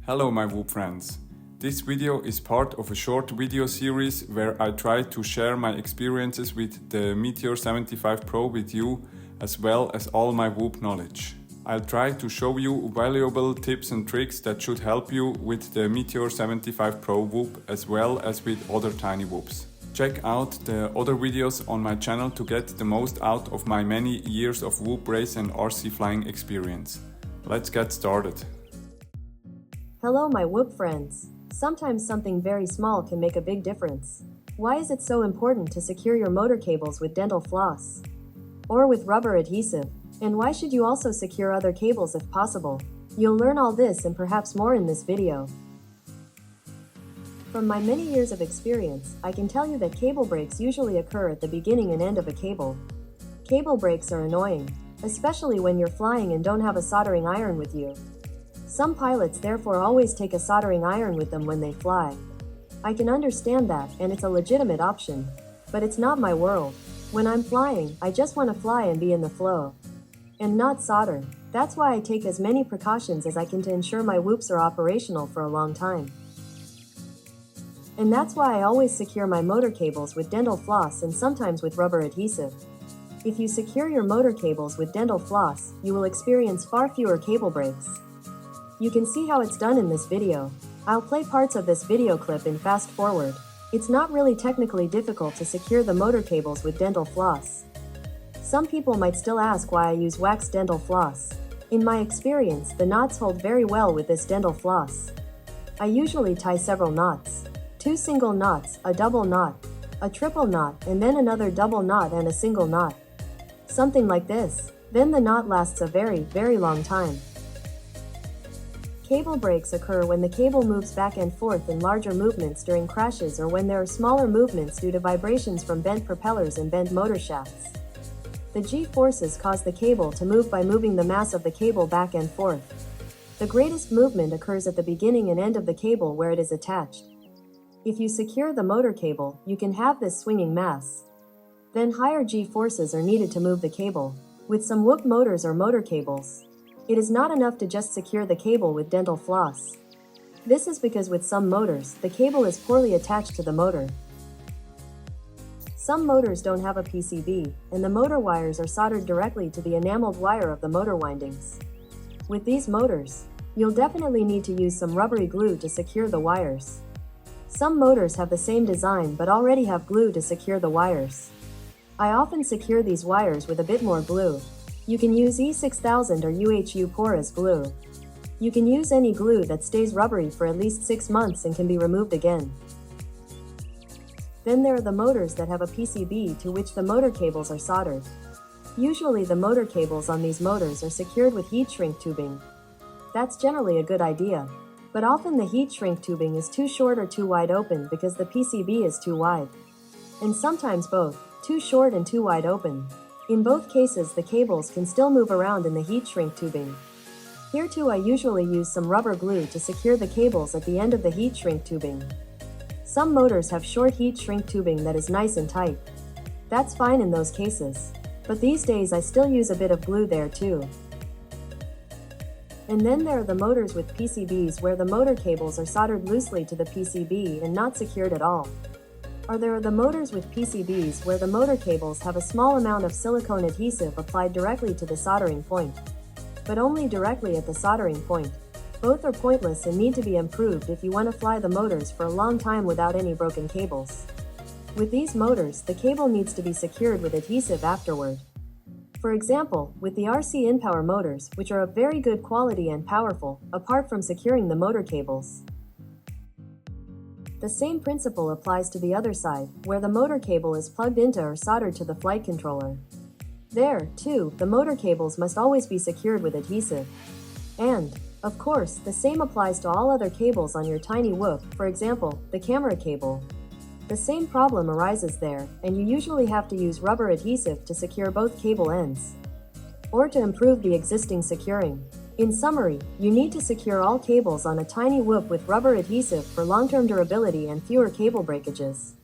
Hello my Whoop friends. This video is part of a short video series where I try to share my experiences with the Meteor 75 Pro with you, as well as all my Whoop knowledge. I'll try to show you valuable tips and tricks that should help you with the Meteor 75 Pro Whoop as well as with other tiny whoops. Check out the other videos on my channel to get the most out of my many years of whoop race and RC flying experience. Let's get started. Hello my Whoop friends. Sometimes something very small can make a big difference. Why is it so important to secure your motor cables with dental floss? Or with rubber adhesive? And why should you also secure other cables if possible? You'll learn all this and perhaps more in this video. From my many years of experience, I can tell you that cable breaks usually occur at the beginning and end of a cable. Cable breaks are annoying, especially when you're flying and don't have a soldering iron with you. Some pilots therefore always take a soldering iron with them when they fly. I can understand that, and it's a legitimate option. But it's not my world. When I'm flying, I just want to fly and be in the flow. And not solder. That's why I take as many precautions as I can to ensure my whoops are operational for a long time. And that's why I always secure my motor cables with dental floss and sometimes with rubber adhesive. If you secure your motor cables with dental floss, you will experience far fewer cable breaks. You can see how it's done in this video. I'll play parts of this video clip in fast forward. It's not really technically difficult to secure the motor cables with dental floss. Some people might still ask why I use wax dental floss. In my experience, the knots hold very well with this dental floss. I usually tie several knots. 2 single knots, a double knot, a triple knot, and then another double knot and a single knot. Something like this. Then the knot lasts a very, very long time. Cable breaks occur when the cable moves back and forth in larger movements during crashes or when there are smaller movements due to vibrations from bent propellers and bent motor shafts. The G-forces cause the cable to move by moving the mass of the cable back and forth. The greatest movement occurs at the beginning and end of the cable where it is attached. If you secure the motor cable, you can have this swinging mass. Then higher G-forces are needed to move the cable. With some whoop motors or motor cables, it is not enough to just secure the cable with dental floss. This is because with some motors, the cable is poorly attached to the motor. Some motors don't have a PCB, and the motor wires are soldered directly to the enameled wire of the motor windings. With these motors, you'll definitely need to use some rubbery glue to secure the wires. Some motors have the same design but already have glue to secure the wires. I often secure these wires with a bit more glue. You can use E6000 or UHU Pour as glue. You can use any glue that stays rubbery for at least 6 months and can be removed again. Then there are the motors that have a PCB to which the motor cables are soldered. Usually the motor cables on these motors are secured with heat shrink tubing. That's generally a good idea, but often the heat shrink tubing is too short or too wide open because the PCB is too wide. And sometimes both, too short and too wide open. In both cases, the cables can still move around in the heat shrink tubing. Here too, I usually use some rubber glue to secure the cables at the end of the heat shrink tubing. Some motors have short heat shrink tubing that is nice and tight. That's fine in those cases. But these days I still use a bit of glue there too. And then there are the motors with PCBs where the motor cables are soldered loosely to the PCB and not secured at all. Or there are the motors with PCBs where the motor cables have a small amount of silicone adhesive applied directly to the soldering point. But only directly at the soldering point. Both are pointless and need to be improved if you want to fly the motors for a long time without any broken cables. With these motors, the cable needs to be secured with adhesive afterward. For example, with the RC InPower motors, which are of very good quality and powerful, apart from securing the motor cables. The same principle applies to the other side, where the motor cable is plugged into or soldered to the flight controller. There, too, the motor cables must always be secured with adhesive. And, of course, the same applies to all other cables on your tiny whoop, for example, the camera cable. The same problem arises there, and you usually have to use rubber adhesive to secure both cable ends. Or to improve the existing securing. In summary, you need to secure all cables on a tiny whoop with rubber adhesive for long-term durability and fewer cable breakages.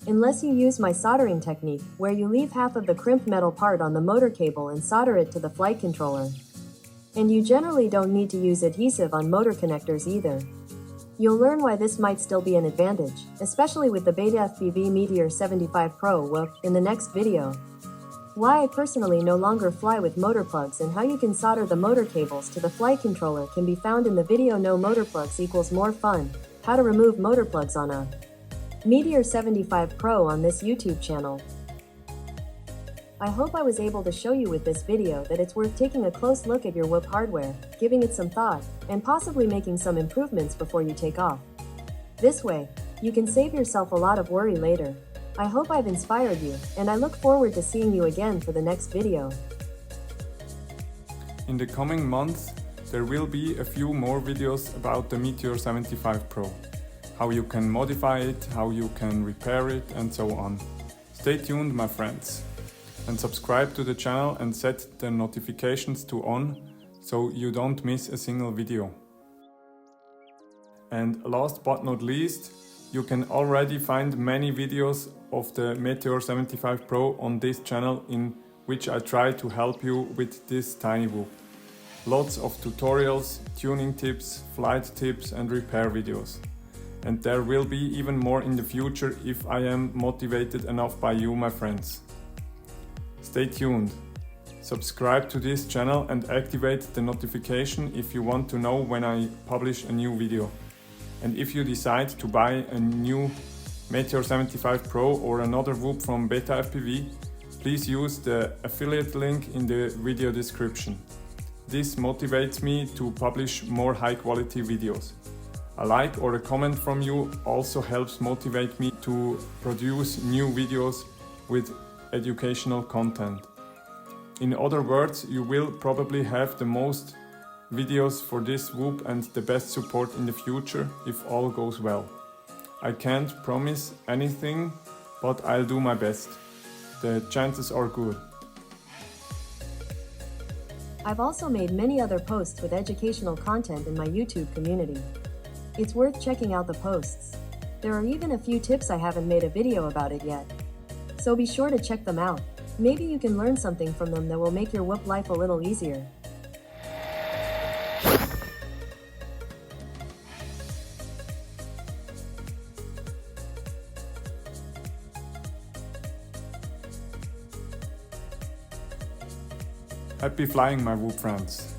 Unless you use my soldering technique, where you leave half of the crimped metal part on the motor cable and solder it to the flight controller. And you generally don't need to use adhesive on motor connectors either. You'll learn why this might still be an advantage, especially with the BetaFPV Meteor 75 Pro Whoop in the next video. Why I personally no longer fly with motor plugs and how you can solder the motor cables to the flight controller can be found in the video No Motor Plugs Equals More Fun, How to Remove Motor Plugs on a Meteor 75 Pro on this YouTube channel. I hope I was able to show you with this video that it's worth taking a close look at your Whoop hardware, giving it some thought, and possibly making some improvements before you take off. This way, you can save yourself a lot of worry later. I hope I've inspired you, and I look forward to seeing you again for the next video. In the coming months, there will be a few more videos about the Meteor 75 Pro. How you can modify it, how you can repair it, and so on. Stay tuned, my friends. And subscribe to the channel and set the notifications to on so you don't miss a single video. And last but not least, you can already find many videos of the Meteor 75 Pro on this channel in which I try to help you with this tiny whoop. Lots of tutorials, tuning tips, flight tips and repair videos. And there will be even more in the future if I am motivated enough by you, my friends. Stay tuned. Subscribe to this channel and activate the notification if you want to know when I publish a new video. And if you decide to buy a new Meteor 75 Pro or another whoop from BetaFPV, please use the affiliate link in the video description. This motivates me to publish more high quality videos. A like or a comment from you also helps motivate me to produce new videos with educational content. In other words, you will probably have the most videos for this whoop and the best support in the future if all goes well. I can't promise anything, but I'll do my best. The chances are good. I've also made many other posts with educational content in my YouTube community. It's worth checking out the posts. There are even a few tips I haven't made a video about it yet. So be sure to check them out. Maybe you can learn something from them that will make your whoop life a little easier. Happy flying, my whoop friends!